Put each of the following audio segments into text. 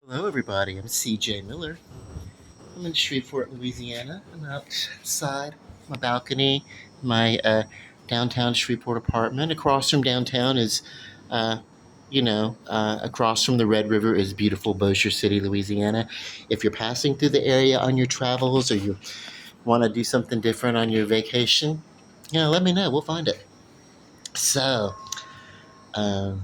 Hello, everybody. I'm CJ Miller. I'm in Shreveport, Louisiana. I'm outside my balcony, my downtown Shreveport apartment. Across from downtown is, uh, across from the Red River is beautiful Bossier City, Louisiana. If you're passing through the area on your travels or you want to do something different on your vacation, let me know. We'll find it. So, um,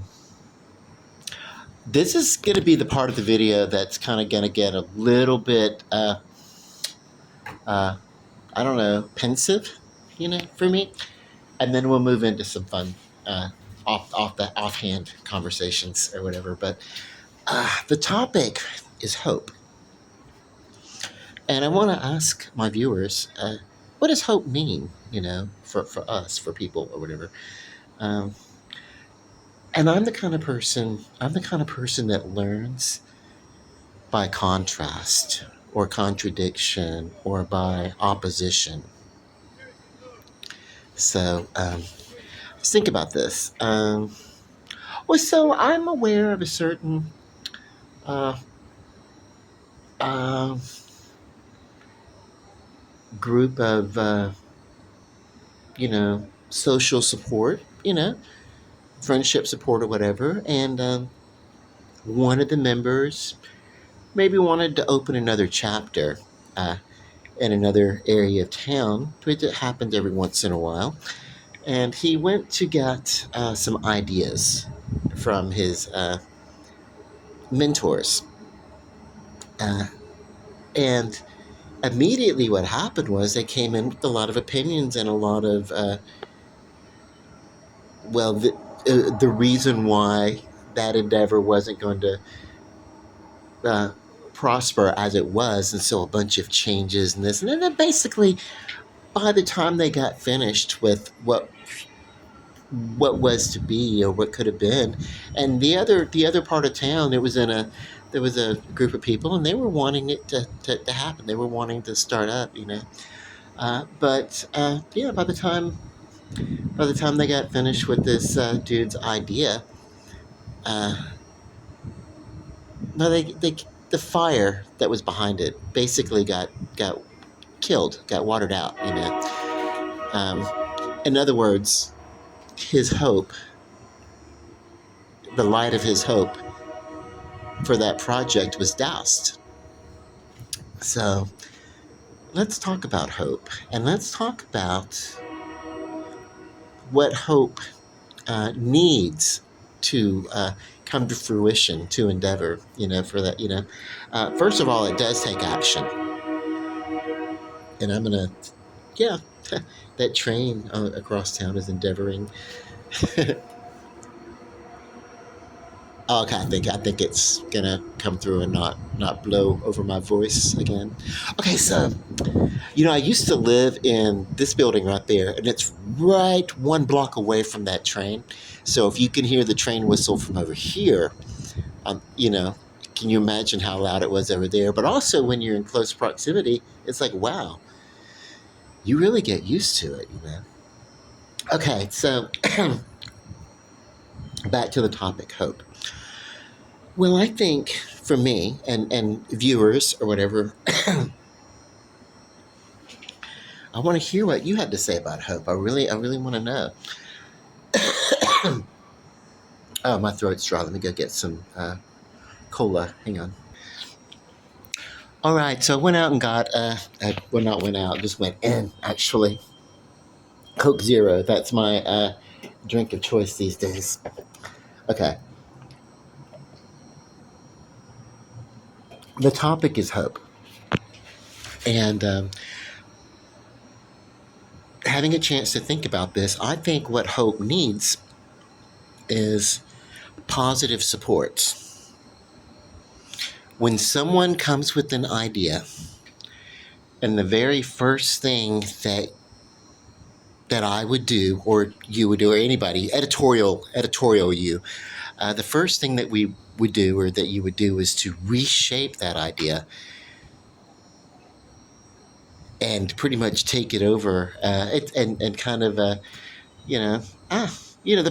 this is going to be the part of the video that's kind of going to get a little bit uh, I don't know, pensive, for me. And then we'll move into some fun, offhand conversations or whatever. But the topic is hope, and I want to ask my viewers, what does hope mean? For us, for people or whatever. Um, and I'm the kind of person that learns by contrast or contradiction or by opposition. So let's think about this. So I'm aware of a certain uh, uh, group of, social support, friendship support or whatever. And one of the members maybe wanted to open another chapter uh, in another area of town, which it happens every once in a while. And he went to get some ideas from his mentors. Uh, and immediately what happened was they came in with a lot of opinions and a lot of the reason why that endeavor wasn't going to uh, prosper as it was, and so a bunch of changes and this, and then basically by the time they got finished with what was to be or what could have been, and the other part of town, there was a group of people and they were wanting it to happen. They were wanting to start up, but yeah, by the time they got finished with this dude's idea, uh, no, the fire that was behind it basically got killed, got watered out. Um, in other words, his hope, the light of his hope for that project was doused. So let's talk about hope, and let's talk about what hope needs to come to fruition, to endeavor, for that, first of all, it does take action. And I'm going to, yeah, that train across town is endeavoring. Okay, I think it's gonna come through and not blow over my voice again. Okay, so I used to live in this building right there, and it's right 1 block away from that train. So if you can hear the train whistle from over here, can you imagine how loud it was over there? But also when you're in close proximity, it's like, wow, you really get used to it, Okay, so back to the topic, hope. Well, I think for me and viewers or whatever, I want to hear what you have to say about hope. I really want to know. Oh, my throat's dry. Let me go get some cola. Hang on. All right, so I went out and got, not went out, just went in, actually. Coke Zero. That's my drink of choice these days. Okay. The topic is hope. And having a chance to think about this, I think what hope needs is positive support. When someone comes with an idea, and the very first thing that I would do, or you would do, or anybody, editorial you, the first thing that we would do, or that you would do, is to reshape that idea and pretty much take it over, and kind of, the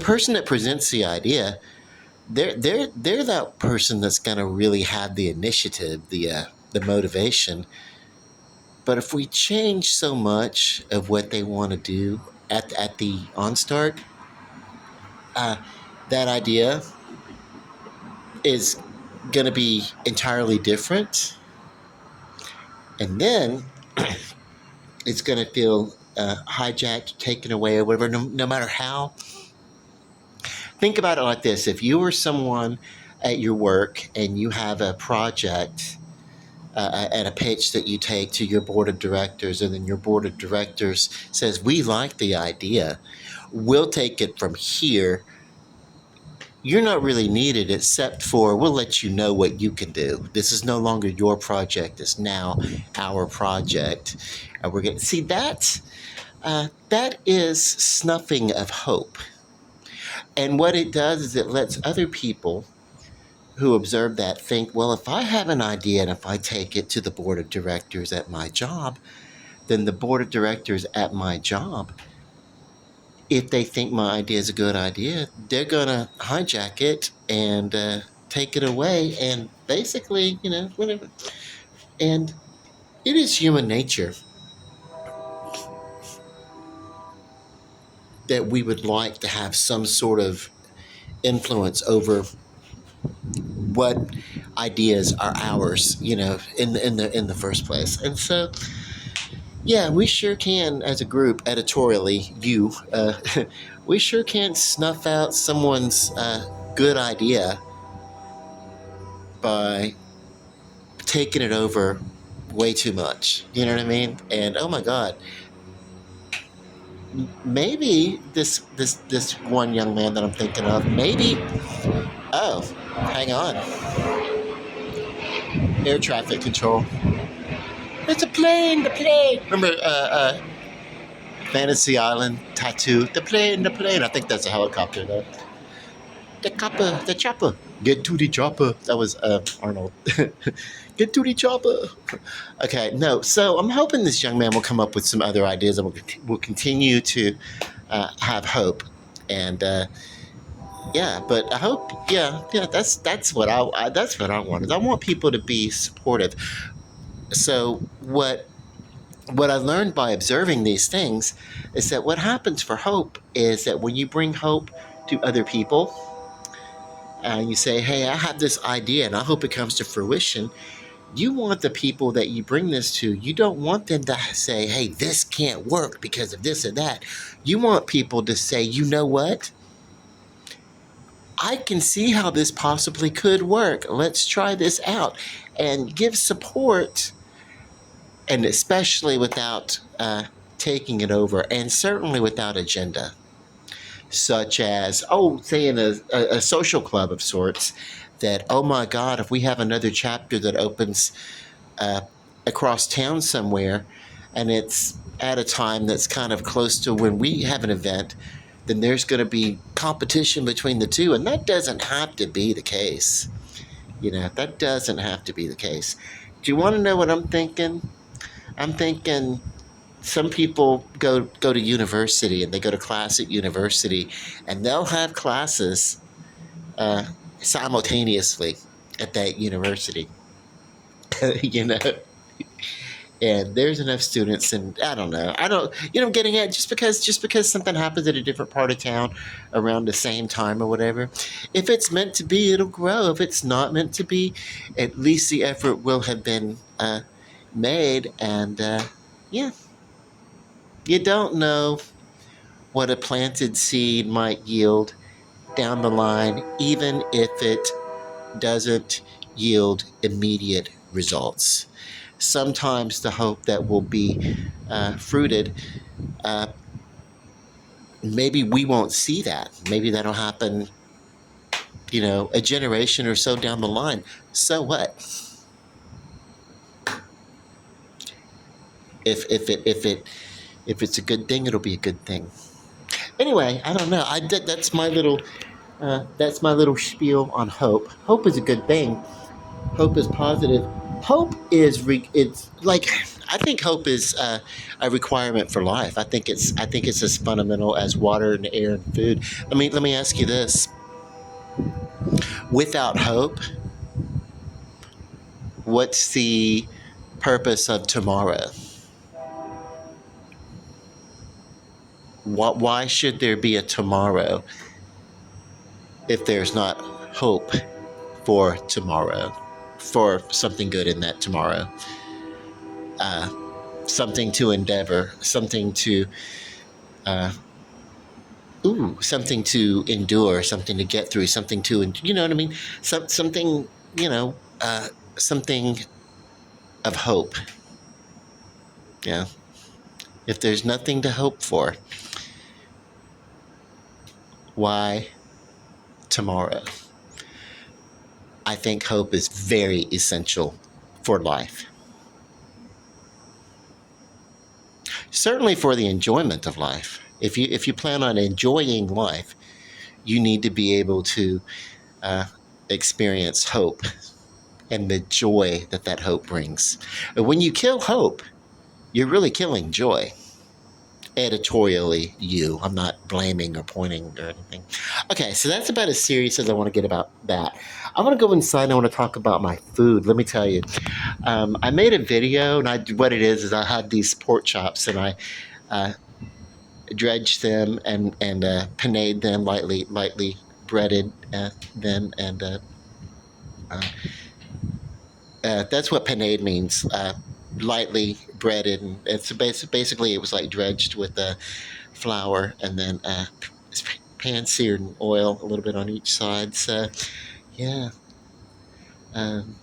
person that presents the idea they're that person that's going to really have the initiative, the motivation. But if we change so much of what they want to do at the onstart, uh, that idea is going to be entirely different, and then it's going to feel hijacked, taken away, or whatever. No matter how. Think about it like this: if you were someone at your work and you have a project and a pitch that you take to your board of directors, and then your board of directors says, "We like the idea. We'll take it from here." You're not really needed except for we'll let you know what you can do. This is no longer your project. It's now our project. And we're going to see that. That is snuffing of hope. And what it does is it lets other people who observe that think, well, if I have an idea and if I take it to the board of directors at my job, then the board of directors at my job, if they think my idea is a good idea, they're going to hijack it and take it away and basically, whatever. And it is human nature that we would like to have some sort of influence over what ideas are ours, in the first place. And so, yeah, we sure can, as a group, editorially, we sure can snuff out someone's good idea by taking it over way too much. You know what I mean? And oh my God, maybe this one young man that I'm thinking of, maybe. Oh, hang on, air traffic control. It's a plane. The plane. Remember, Fantasy Island tattoo. The plane. The plane. I think that's a helicopter though. The copper. The chopper. Get to the chopper. That was Arnold. Get to the chopper. Okay, no. So I'm hoping this young man will come up with some other ideas and we'll continue to have hope. And yeah, but I hope. Yeah. That's what that's what I want. Is I want people to be supportive. So what I learned by observing these things is that what happens for hope is that when you bring hope to other people and you say, hey, I have this idea and I hope it comes to fruition, you want the people that you bring this to, you don't want them to say, hey, this can't work because of this or that. You want people to say, you know what? I can see how this possibly could work. Let's try this out and give support, and especially without taking it over, and certainly without agenda, such as, say in a social club of sorts, that, oh my God, if we have another chapter that opens uh, across town somewhere, and it's at a time that's kind of close to when we have an event, then there's going to be competition between the two, and that doesn't have to be the case. That doesn't have to be the case. Do you want to know what I'm thinking? I'm thinking some people go to university and they go to class at university and they'll have classes uh, simultaneously at that university. you know, and there's enough students, and I don't, I'm getting at, just because something happens at a different part of town around the same time or whatever, if it's meant to be, it'll grow. If it's not meant to be, at least the effort will have been made. And yeah, you don't know what a planted seed might yield down the line, even if it doesn't yield immediate results. Sometimes the hope that will be fruited, uh, maybe we won't see that. Maybe that'll happen, a generation or so down the line. So what? If it's a good thing, it'll be a good thing. Anyway, I don't know. That's my little spiel on hope. Hope is a good thing. Hope is positive. Hope is it's like, I think hope is a requirement for life. I think it's as fundamental as water and air and food. Let me ask you this: Without hope, what's the purpose of tomorrow? Why should there be a tomorrow if there's not hope for tomorrow, for something good in that tomorrow? Uh, Something to endeavor, something to, uh, something to endure, something to get through, something to, you know what I mean? Something, you know, something of hope. Yeah. If there's nothing to hope for, why tomorrow? I think hope is very essential for life. Certainly for the enjoyment of life. If you plan on enjoying life, you need to be able to uh, experience hope and the joy that that hope brings. But when you kill hope, you're really killing joy. Editorially, you. I'm not blaming or pointing or anything. Okay, so that's about as serious as I want to get about that. I want to go inside and I want to talk about my food. Let me tell you, I made a video, and what it is I had these pork chops, and I uh, dredged them and panade them, lightly breaded them, and uh, that's what panade means. Lightly breaded, and basically it was like dredged with flour, and then pan seared in oil a little bit on each side. So yeah, um,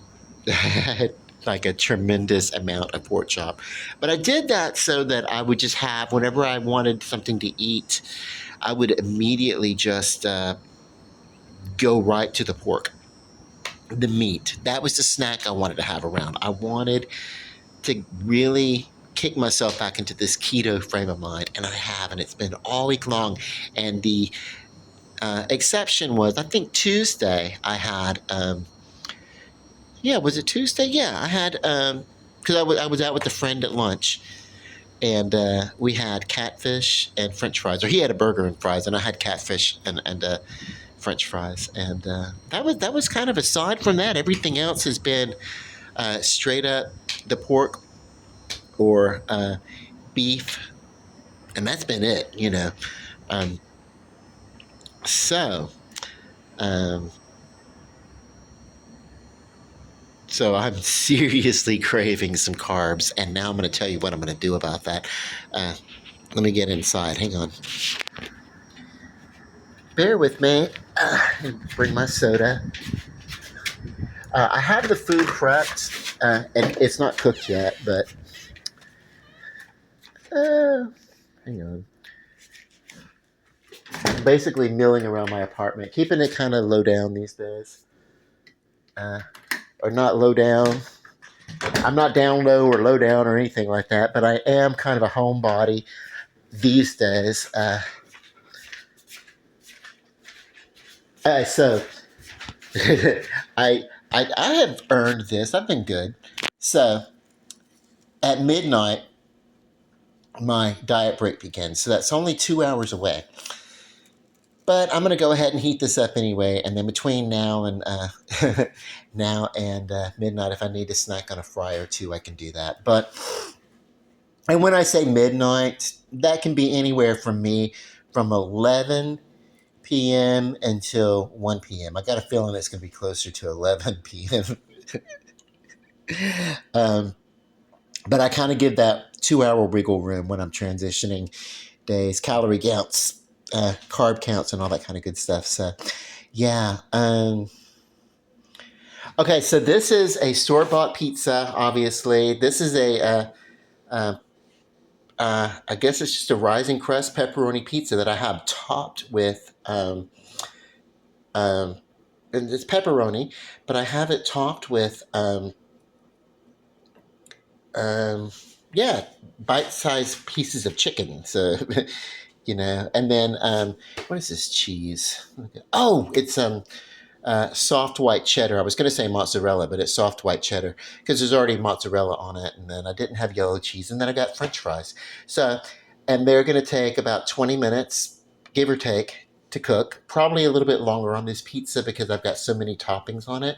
I had like a tremendous amount of pork chop, but I did that so that I would just have whenever I wanted something to eat, I would immediately just go right to the pork, the meat. That was the snack I wanted to have around. I wanted to really kick myself back into this keto frame of mind, and I have, and it's been all week long. And the exception was, I think Tuesday I had, yeah, was it Tuesday? Yeah, I had, because I was out with a friend at lunch, and we had catfish and French fries, or he had a burger and fries, and I had catfish and French fries, and that was kind of, aside from that, everything else has been straight up the pork or beef, and that's been it, you know. Um, so, um, so I'm seriously craving some carbs, and now I'm going to tell you what I'm going to do about that. Let me get inside. Hang on. Bear with me. Bring my soda. I have the food prepped, and it's not cooked yet, but hang on. I'm basically milling around my apartment, keeping it kind of low down these days. Or not low down. I'm not down low or low down or anything like that, but I am kind of a homebody these days. So I have earned this. I've been good. So at midnight, my diet break begins. So that's only 2 hours away. But I'm going to go ahead and heat this up anyway. And then between now and midnight, if I need to snack on a fry or two, I can do that. And when I say midnight, that can be anywhere from 11 p.m. until 1 p.m. I got a feeling it's going to be closer to 11 p.m. But I kind of give that 2 hour wiggle room when I'm transitioning days, calorie counts, carb counts, and all that kind of good stuff. So, yeah. Okay, so this is a store-bought pizza, obviously. This is I guess it's just a rising crust pepperoni pizza that I have topped with, and it's pepperoni, but I have it topped with, um, yeah, bite-sized pieces of chicken. So, and then what is this cheese? Oh, it's soft white cheddar. I was going to say mozzarella, but it's soft white cheddar because there's already mozzarella on it. And then I didn't have yellow cheese, and then I got French fries. So, and they're going to take about 20 minutes, give or take. to cook. Probably a little bit longer on this pizza because I've got so many toppings on it.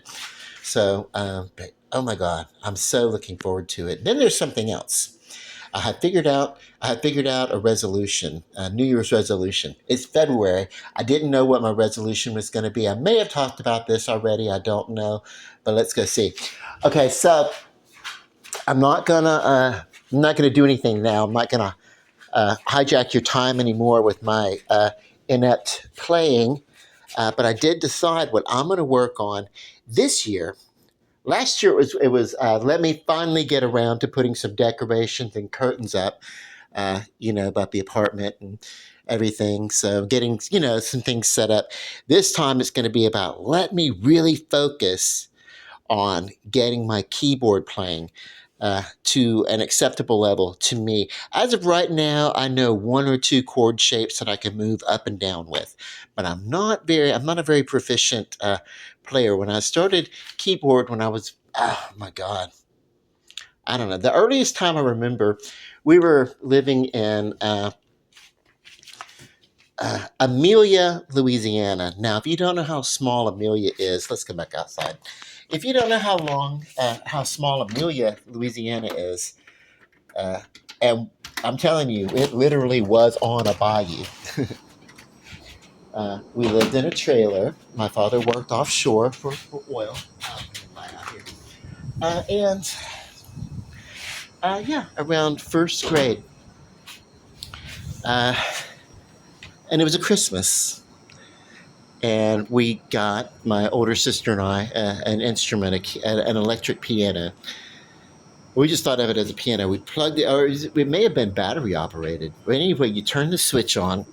So, but oh my God, I'm so looking forward to it. Then there's something else. I had figured out a resolution, a New Year's resolution. It's February. I didn't know what my resolution was going to be. I may have talked about this already. I don't know, but let's go see. Okay, so I'm not gonna do anything now. I'm not gonna hijack your time anymore with my inept playing. But I did decide what I'm going to work on this year. Last year it was let me finally get around to putting some decorations and curtains up, about the apartment and everything. So getting some things set up. This time it's going to be about let me really focus on getting my keyboard playing to an acceptable level to me. As of right now, I know one or two chord shapes that I can move up and down with, but I'm not a very proficient player. When I started keyboard, when I was, oh my God, I don't know. The earliest time I remember, we were living in Amelia, Louisiana. Now, if you don't know how small Amelia is, let's go back outside. If you don't know how small Amelia, Louisiana is, uh, and I'm telling you, it literally was on a bayou. We lived in a trailer. My father worked offshore for oil. And yeah, around first grade. Uh, and it was a Christmas. And we got, my older sister and I, an instrument, an electric piano. We just thought of it as a piano. We plugged it, or it may have been battery operated. But anyway, you turn the switch on,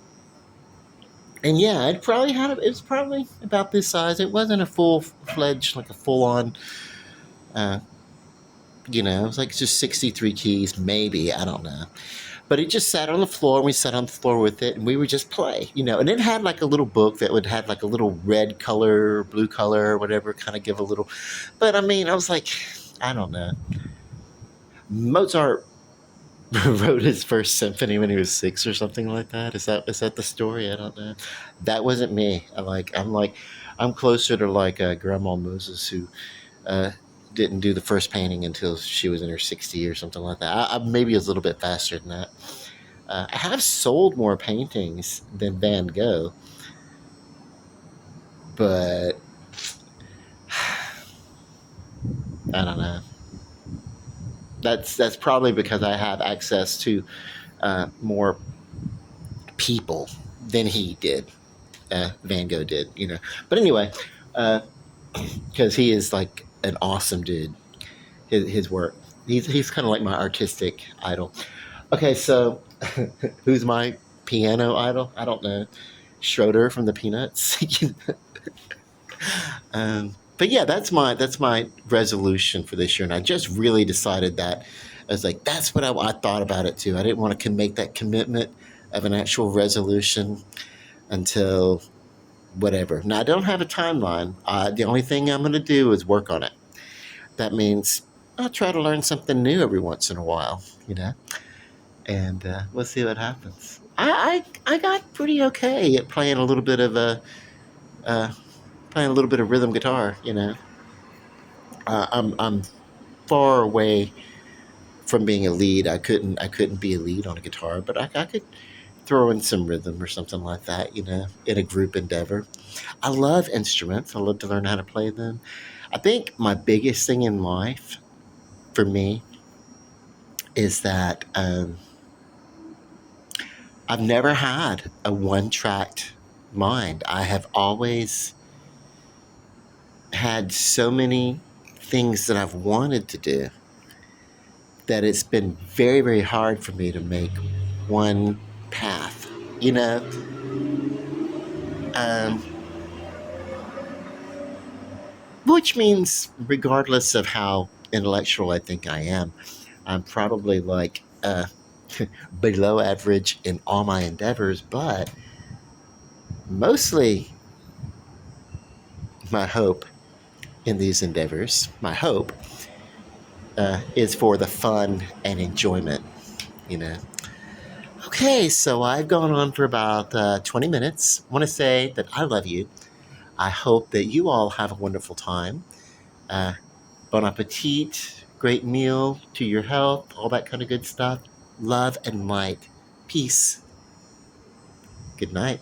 and yeah, it was probably about this size. It wasn't a full fledged, like a full on, uh, it was like just 63 keys, maybe, I don't know. But it just sat on the floor, and we sat on the floor with it, and we would just play, and it had like a little book that would have like a little red color, blue color, whatever, kind of give a little. But I mean, I was like, I don't know. Mozart wrote his first symphony when he was 6 or something like that. Is that the story? I don't know. That wasn't me. I'm closer to like Grandma Moses, who uh, didn't do the first painting until she was in her 60 or something like that. Maybe it was a little bit faster than that. I have sold more paintings than Van Gogh, but I don't know. That's probably because I have access to more people than he did. Van Gogh did, But anyway, because he is like an awesome dude. His work. He's kind of like my artistic idol. Okay, so who's my piano idol? I don't know. Schroeder from the Peanuts. But yeah, that's my resolution for this year, and I just really decided that. I was like, that's what I thought about it too. I didn't want to make that commitment of an actual resolution until whatever. Now I don't have a timeline. The only thing I'm going to do is work on it. That means I'll try to learn something new every once in a while, and we'll see what happens. I got pretty okay at uh, playing a little bit of rhythm guitar. I'm far away from being a lead. I couldn't be a lead on a guitar, but I could throw in some rhythm or something like that, in a group endeavor. I love instruments. I love to learn how to play them. I think my biggest thing in life for me is that I've never had a one tracked mind. I have always had so many things that I've wanted to do that it's been very, very hard for me to make one path, you know? Um, which means, regardless of how intellectual I think I am, I'm probably like below average in all my endeavors, but mostly my hope in these endeavors, my hope is for the fun and enjoyment, you know. Okay, so I've gone on for about 20 minutes. I want to say that I love you. I hope that you all have a wonderful time. Uh, bon appetit, great meal to your health, all that kind of good stuff. Love and light. Peace. Good night.